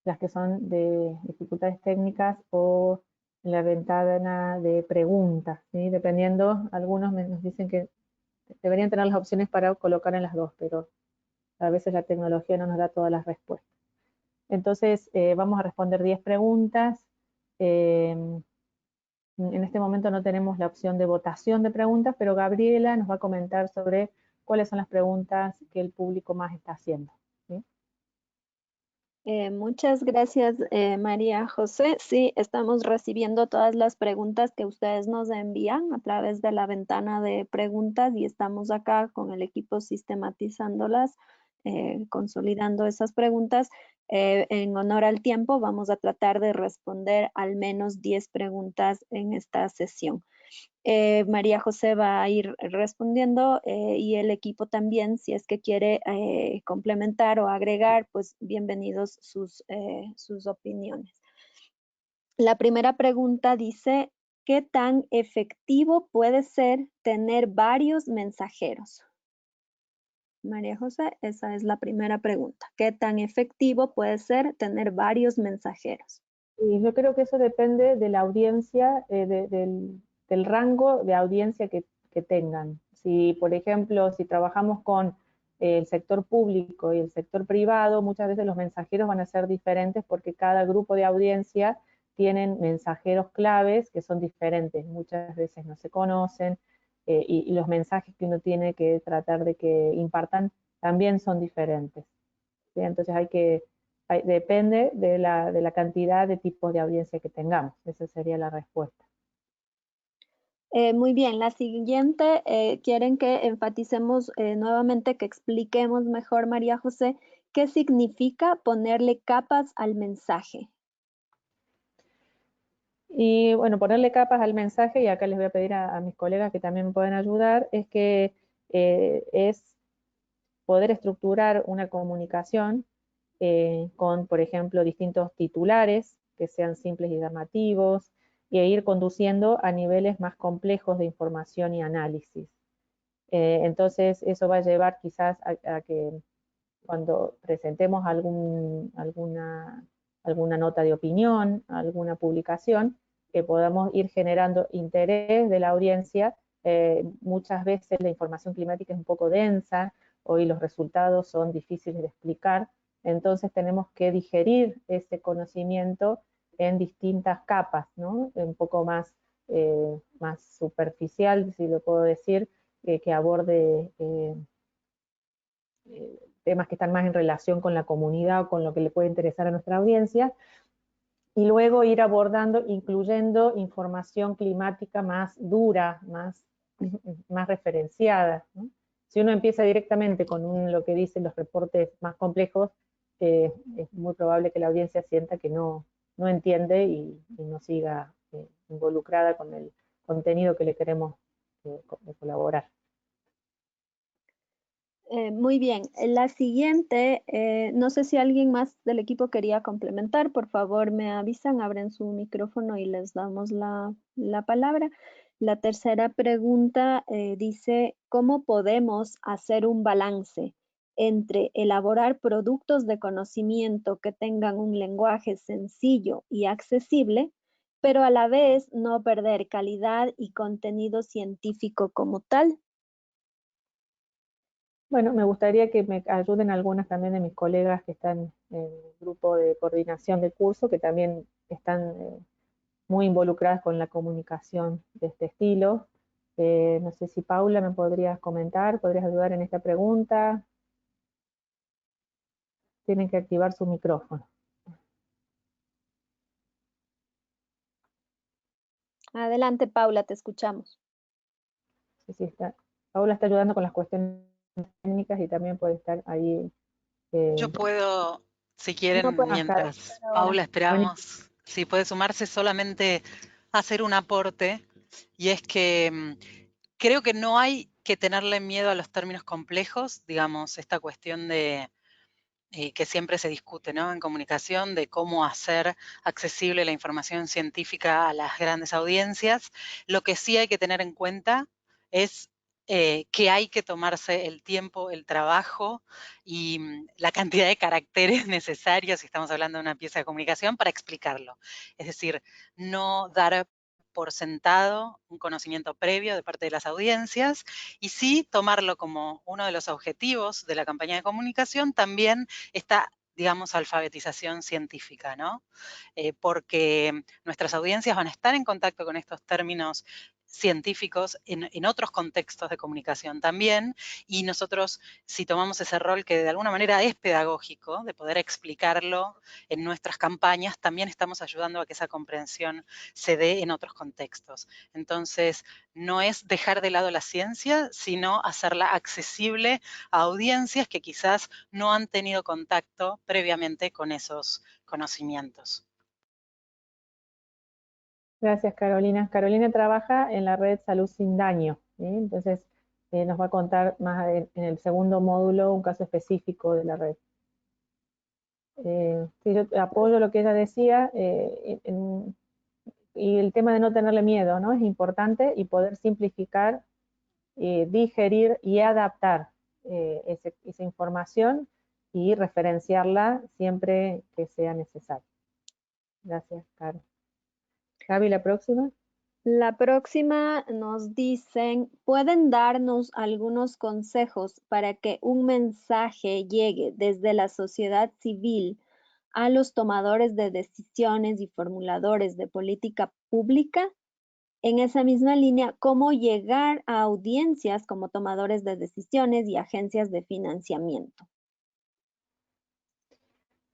las que son de dificultades técnicas, o en la ventana de preguntas, ¿sí? Dependiendo, algunos nos dicen que deberían tener las opciones para colocar en las dos, pero a veces la tecnología no nos da todas las respuestas. Entonces, vamos a responder 10 preguntas. En este momento no tenemos la opción de votación de preguntas, pero Gabriela nos va a comentar sobre cuáles son las preguntas que el público más está haciendo, ¿sí? Muchas gracias, María José. Sí, estamos recibiendo todas las preguntas que ustedes nos envían a través de la ventana de preguntas y estamos acá con el equipo sistematizándolas, consolidando esas preguntas. En honor al tiempo, vamos a tratar de responder al menos 10 preguntas en esta sesión. María José va a ir respondiendo y el equipo también, si es que quiere complementar o agregar, pues bienvenidos sus opiniones. La primera pregunta dice, ¿qué tan efectivo puede ser tener varios mensajeros? María José, esa es la primera pregunta. ¿Qué tan efectivo puede ser tener varios mensajeros? Y yo creo que eso depende de la audiencia, del rango de audiencia que tengan. Si, por ejemplo, si trabajamos con el sector público y el sector privado, muchas veces los mensajeros van a ser diferentes porque cada grupo de audiencia tienen mensajeros claves que son diferentes. Muchas veces no se conocen y los mensajes que uno tiene que tratar de que impartan también son diferentes, ¿sí? Entonces depende de la cantidad de tipos de audiencia que tengamos. Esa sería la respuesta. Muy bien, la siguiente, quieren que enfaticemos nuevamente, que expliquemos mejor, María José, qué significa ponerle capas al mensaje. Y bueno, ponerle capas al mensaje, y acá les voy a pedir a mis colegas que también me pueden ayudar, es que es poder estructurar una comunicación con, por ejemplo, distintos titulares que sean simples y llamativos, e ir conduciendo a niveles más complejos de información y análisis. Entonces, eso va a llevar quizás a que cuando presentemos alguna nota de opinión, alguna publicación, que podamos ir generando interés de la audiencia. Muchas veces la información climática es un poco densa, hoy los resultados son difíciles de explicar, entonces tenemos que digerir ese conocimiento en distintas capas, ¿no? Un poco más superficial, si lo puedo decir, que aborde temas que están más en relación con la comunidad o con lo que le puede interesar a nuestra audiencia, y luego ir abordando, incluyendo información climática más dura, más referenciada, ¿no? Si uno empieza directamente con lo que dicen los reportes más complejos, es muy probable que la audiencia sienta que no entiende y no siga involucrada con el contenido que le queremos colaborar. Muy bien, la siguiente, no sé si alguien más del equipo quería complementar, por favor me avisan, abren su micrófono y les damos la palabra. La tercera pregunta dice, ¿cómo podemos hacer un balance entre elaborar productos de conocimiento que tengan un lenguaje sencillo y accesible, pero a la vez no perder calidad y contenido científico como tal? Bueno, me gustaría que me ayuden algunas también de mis colegas que están en el grupo de coordinación del curso, que también están muy involucradas con la comunicación de este estilo. No sé si Paula me podrías comentar, podrías ayudar en esta pregunta. tienen que activar su micrófono. Adelante, Paula, te escuchamos. Sí, está. Paula está ayudando con las cuestiones técnicas y también puede estar ahí. Yo puedo, si No quieren, puedo estar mientras ahora. Paula esperamos, si puede sumarse, solamente hacer un aporte, y es que creo que no hay que tenerle miedo a los términos complejos, digamos, esta cuestión de que siempre se discute, ¿no? En comunicación, de cómo hacer accesible la información científica a las grandes audiencias. Lo que sí hay que tener en cuenta es que hay que tomarse el tiempo, el trabajo y la cantidad de caracteres necesarios, si estamos hablando de una pieza de comunicación, para explicarlo. Es decir, no dar por sentado un conocimiento previo de parte de las audiencias y sí tomarlo como uno de los objetivos de la campaña de comunicación, también esta, digamos, alfabetización científica, ¿no? Porque nuestras audiencias van a estar en contacto con estos términos científicos en otros contextos de comunicación también, y nosotros, si tomamos ese rol que de alguna manera es pedagógico, de poder explicarlo en nuestras campañas, también estamos ayudando a que esa comprensión se dé en otros contextos. Entonces, no es dejar de lado la ciencia, sino hacerla accesible a audiencias que quizás no han tenido contacto previamente con esos conocimientos. Gracias, Carolina. Carolina trabaja en la red Salud Sin Daño, ¿sí? Entonces nos va a contar más en el segundo módulo un caso específico de la red. Sí, yo apoyo lo que ella decía, y el tema de no tenerle miedo, ¿no? Es importante, y poder simplificar, digerir y adaptar esa información y referenciarla siempre que sea necesario. Gracias, Caro. Gaby, la próxima. La próxima nos dicen, ¿pueden darnos algunos consejos para que un mensaje llegue desde la sociedad civil a los tomadores de decisiones y formuladores de política pública? En esa misma línea, ¿cómo llegar a audiencias como tomadores de decisiones y agencias de financiamiento?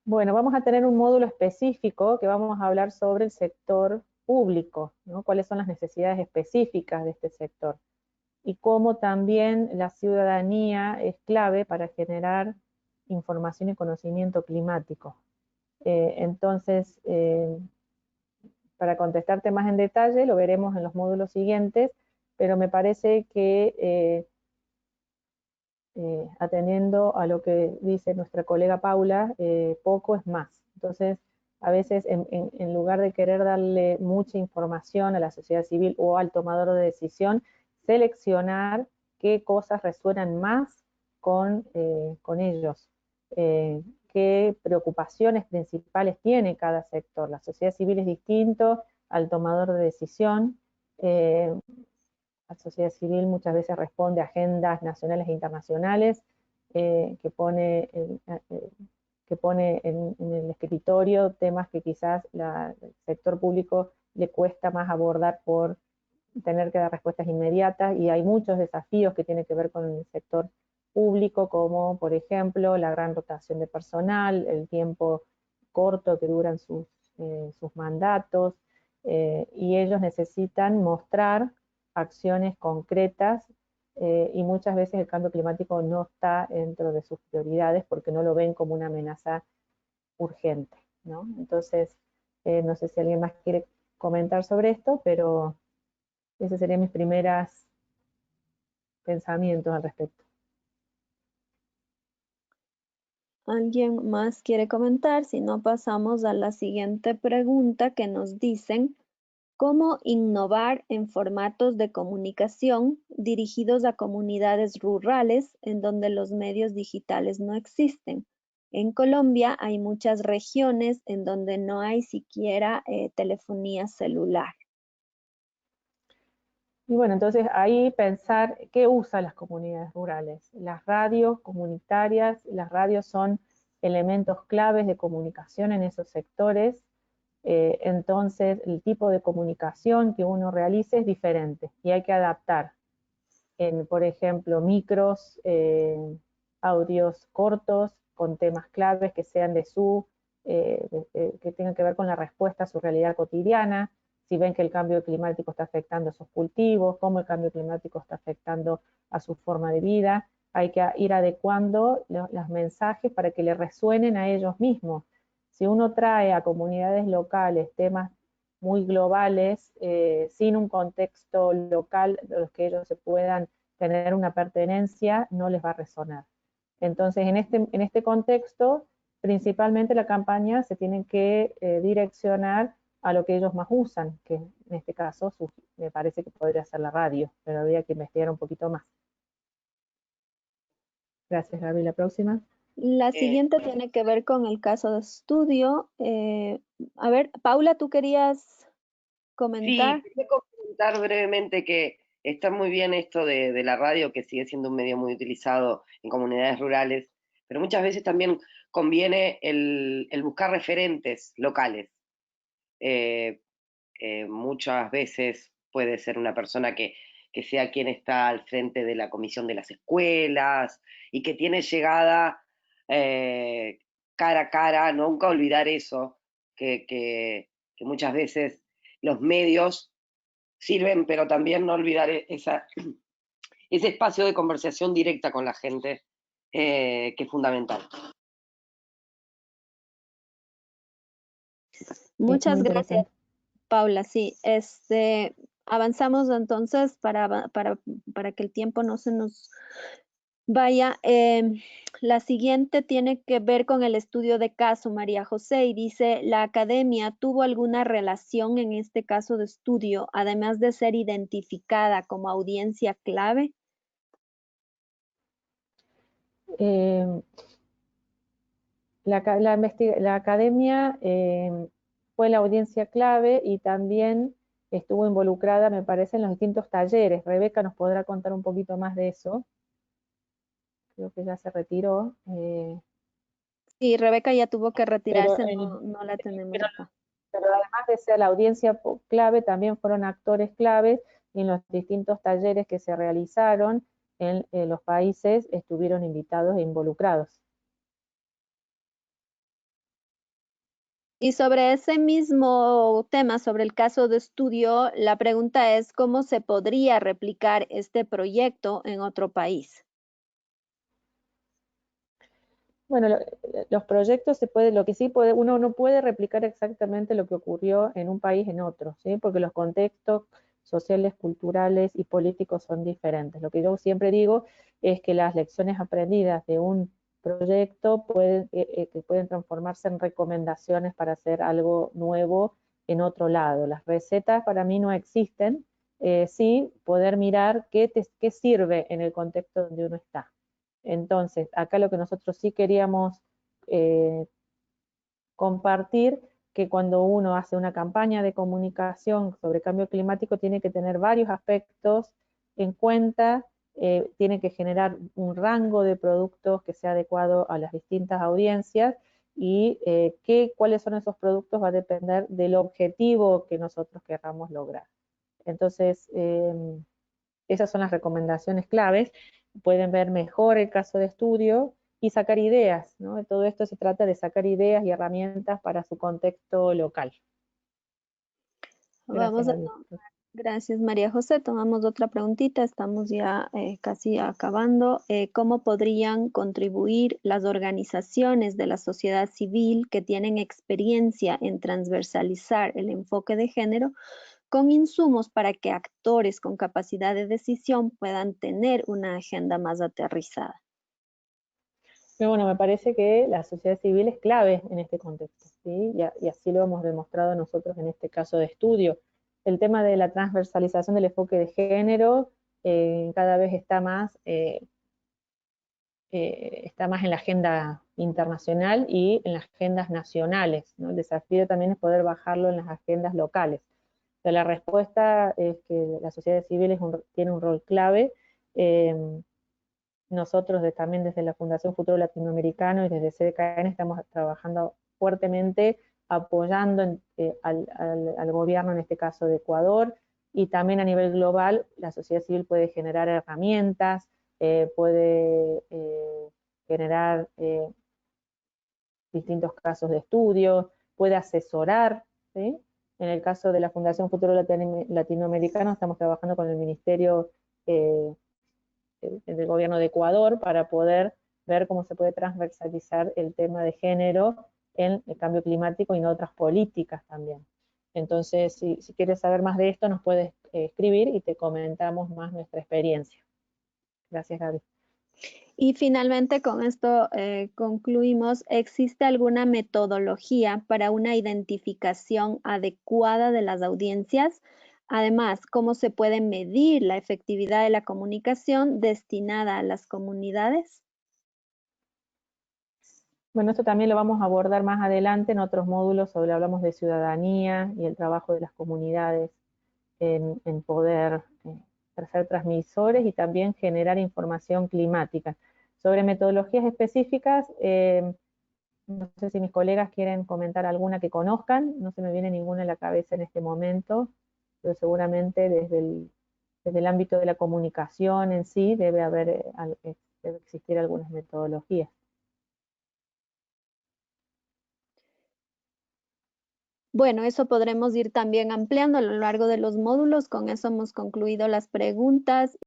Bueno, vamos a tener un módulo específico que vamos a hablar sobre el sector público, ¿no? Cuáles son las necesidades específicas de este sector y cómo también la ciudadanía es clave para generar información y conocimiento climático. Entonces, para contestarte más en detalle, lo veremos en los módulos siguientes, pero me parece que atendiendo a lo que dice nuestra colega Paula, poco es más. Entonces, a veces en lugar de querer darle mucha información a la sociedad civil o al tomador de decisión, seleccionar qué cosas resuenan más con ellos, qué preocupaciones principales tiene cada sector. La sociedad civil es distinto al tomador de decisión. La sociedad civil muchas veces responde a agendas nacionales e internacionales que pone en el escritorio temas que quizás el sector público le cuesta más abordar por tener que dar respuestas inmediatas, y hay muchos desafíos que tienen que ver con el sector público, como por ejemplo la gran rotación de personal, el tiempo corto que duran sus mandatos, y ellos necesitan mostrar acciones concretas, y muchas veces el cambio climático no está dentro de sus prioridades porque no lo ven como una amenaza urgente, ¿no? Entonces, no sé si alguien más quiere comentar sobre esto, pero esos serían mis primeros pensamientos al respecto. ¿Alguien más quiere comentar? Si no, pasamos a la siguiente pregunta que nos dicen, ¿cómo innovar en formatos de comunicación dirigidos a comunidades rurales en donde los medios digitales no existen? En Colombia hay muchas regiones en donde no hay siquiera telefonía celular. Y bueno, entonces ahí pensar qué usan las comunidades rurales. Las radios comunitarias, las radios son elementos claves de comunicación en esos sectores. Entonces el tipo de comunicación que uno realice es diferente y hay que adaptar en, por ejemplo, micros, audios cortos, con temas claves que sean que tengan que ver con la respuesta a su realidad cotidiana, si ven que el cambio climático está afectando a sus cultivos, cómo el cambio climático está afectando a su forma de vida. Hay que ir adecuando los mensajes para que le resuenen a ellos mismos. Si uno trae a comunidades locales temas muy globales, sin un contexto local de los que ellos se puedan tener una pertenencia, no les va a resonar. Entonces, en este contexto, principalmente la campaña se tiene que direccionar a lo que ellos más usan, que en este caso me parece que podría ser la radio, pero habría que investigar un poquito más. Gracias, Gaby. La próxima. La siguiente tiene que ver con el caso de estudio. A ver, Paula, ¿tú querías comentar? Sí, quería comentar brevemente que está muy bien esto de la radio, que sigue siendo un medio muy utilizado en comunidades rurales, pero muchas veces también conviene el buscar referentes locales. Muchas veces puede ser una persona que sea quien está al frente de la comisión de las escuelas y que tiene llegada cara a cara, nunca olvidar eso, que muchas veces los medios sirven, pero también no olvidar ese espacio de conversación directa con la gente, que es fundamental. Muchas gracias, Paula. Sí, avanzamos entonces para que el tiempo no se nos vaya. La siguiente tiene que ver con el estudio de caso, María José, y dice, ¿la academia tuvo alguna relación en este caso de estudio, además de ser identificada como audiencia clave? La academia fue la audiencia clave y también estuvo involucrada, me parece, en los distintos talleres. Rebeca nos podrá contar un poquito más de eso. Creo que ya se retiró. Sí, Rebeca ya tuvo que retirarse, no la tenemos acá. Pero además de ser la audiencia clave, también fueron actores claves y en los distintos talleres que se realizaron en los países estuvieron invitados e involucrados. Y sobre ese mismo tema, sobre el caso de estudio, la pregunta es, ¿cómo se podría replicar este proyecto en otro país? Bueno, los proyectos lo que sí uno no puede replicar exactamente lo que ocurrió en un país en otro, ¿sí? Porque los contextos sociales, culturales y políticos son diferentes. Lo que yo siempre digo es que las lecciones aprendidas de un proyecto que pueden transformarse en recomendaciones para hacer algo nuevo en otro lado. Las recetas para mí no existen, sí poder mirar qué sirve en el contexto donde uno está. Entonces, acá lo que nosotros sí queríamos compartir, que cuando uno hace una campaña de comunicación sobre cambio climático tiene que tener varios aspectos en cuenta, tiene que generar un rango de productos que sea adecuado a las distintas audiencias y cuáles son esos productos va a depender del objetivo que nosotros queramos lograr. Entonces, esas son las recomendaciones claves. Pueden ver mejor el caso de estudio y sacar ideas, ¿no? De todo esto se trata de sacar ideas y herramientas para su contexto local. Gracias, María José. Tomamos otra preguntita, estamos ya casi acabando. ¿Cómo podrían contribuir las organizaciones de la sociedad civil que tienen experiencia en transversalizar el enfoque de género con insumos para que actores con capacidad de decisión puedan tener una agenda más aterrizada? Bueno, me parece que la sociedad civil es clave en este contexto, ¿sí? Y así lo hemos demostrado nosotros en este caso de estudio. El tema de la transversalización del enfoque de género cada vez está más en la agenda internacional y en las agendas nacionales, ¿no? El desafío también es poder bajarlo en las agendas locales. Pero la respuesta es que la sociedad civil tiene un rol clave. Nosotros también desde la Fundación Futuro Latinoamericano y desde CDKN estamos trabajando fuertemente apoyando al gobierno, en este caso de Ecuador, y también a nivel global la sociedad civil puede generar herramientas, puede generar distintos casos de estudio, puede asesorar, ¿sí? En el caso de la Fundación Futuro Latinoamericano, estamos trabajando con el Ministerio del Gobierno de Ecuador para poder ver cómo se puede transversalizar el tema de género en el cambio climático y en otras políticas también. Entonces, si quieres saber más de esto, nos puedes escribir y te comentamos más nuestra experiencia. Gracias, Gaby. Y finalmente, con esto concluimos. ¿Existe alguna metodología para una identificación adecuada de las audiencias? Además, ¿cómo se puede medir la efectividad de la comunicación destinada a las comunidades? Bueno, esto también lo vamos a abordar más adelante en otros módulos sobre hablamos de ciudadanía y el trabajo de las comunidades en poder ser transmisores y también generar información climática. Sobre metodologías específicas, no sé si mis colegas quieren comentar alguna que conozcan, no se me viene ninguna en la cabeza en este momento, pero seguramente desde el ámbito de la comunicación en sí debe existir algunas metodologías. Bueno, eso podremos ir también ampliando a lo largo de los módulos. Con eso hemos concluido las preguntas.